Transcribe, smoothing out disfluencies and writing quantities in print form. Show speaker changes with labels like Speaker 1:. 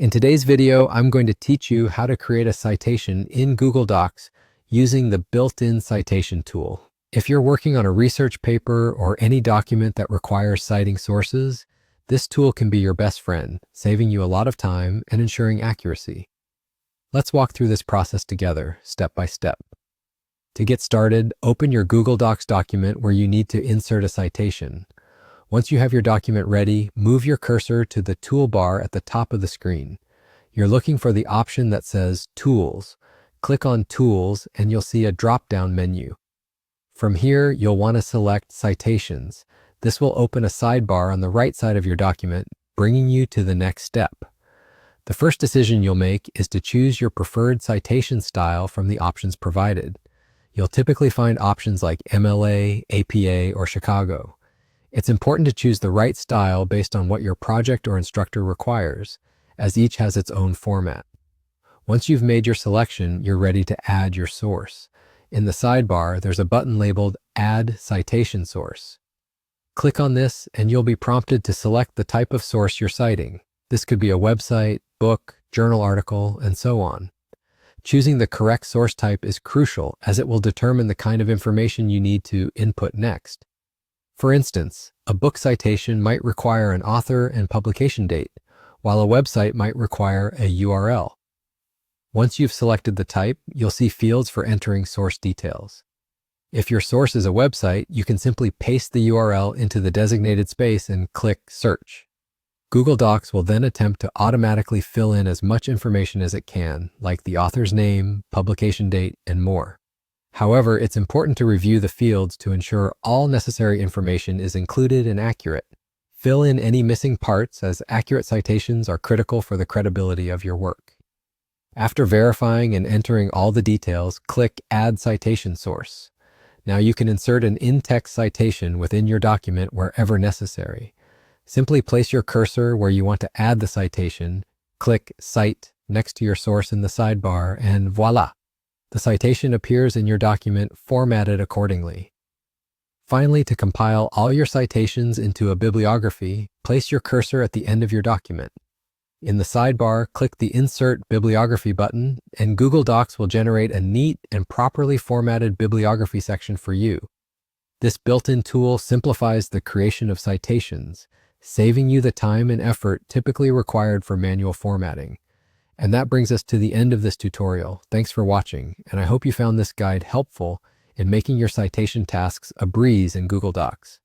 Speaker 1: In today's video, I'm going to teach you how to create a citation in Google Docs using the built-in citation tool. If you're working on a research paper or any document that requires citing sources, this tool can be your best friend, saving you a lot of time and ensuring accuracy. Let's walk through this process together, step by step. To get started, open your Google Docs document where you need to insert a citation. Once you have your document ready, move your cursor to the toolbar at the top of the screen. You're looking for the option that says Tools. Click on Tools and you'll see a drop-down menu. From here, you'll want to select Citations. This will open a sidebar on the right side of your document, bringing you to the next step. The first decision you'll make is to choose your preferred citation style from the options provided. You'll typically find options like MLA, APA, or Chicago. It's important to choose the right style based on what your project or instructor requires, as each has its own format. Once you've made your selection, you're ready to add your source. In the sidebar, there's a button labeled Add Citation Source. Click on this and you'll be prompted to select the type of source you're citing. This could be a website, book, journal article, and so on. Choosing the correct source type is crucial as it will determine the kind of information you need to input next. For instance, a book citation might require an author and publication date, while a website might require a URL. Once you've selected the type, you'll see fields for entering source details. If your source is a website, you can simply paste the URL into the designated space and click Search. Google Docs will then attempt to automatically fill in as much information as it can, like the author's name, publication date, and more. However, it's important to review the fields to ensure all necessary information is included and accurate. Fill in any missing parts, as accurate citations are critical for the credibility of your work. After verifying and entering all the details, click Add Citation Source. Now you can insert an in-text citation within your document wherever necessary. Simply place your cursor where you want to add the citation, click Cite next to your source in the sidebar, and voila! The citation appears in your document formatted accordingly. Finally, to compile all your citations into a bibliography, place your cursor at the end of your document. In the sidebar, click the Insert Bibliography button, and Google Docs will generate a neat and properly formatted bibliography section for you. This built-in tool simplifies the creation of citations, saving you the time and effort typically required for manual formatting. And that brings us to the end of this tutorial. Thanks for watching, and I hope you found this guide helpful in making your citation tasks a breeze in Google Docs.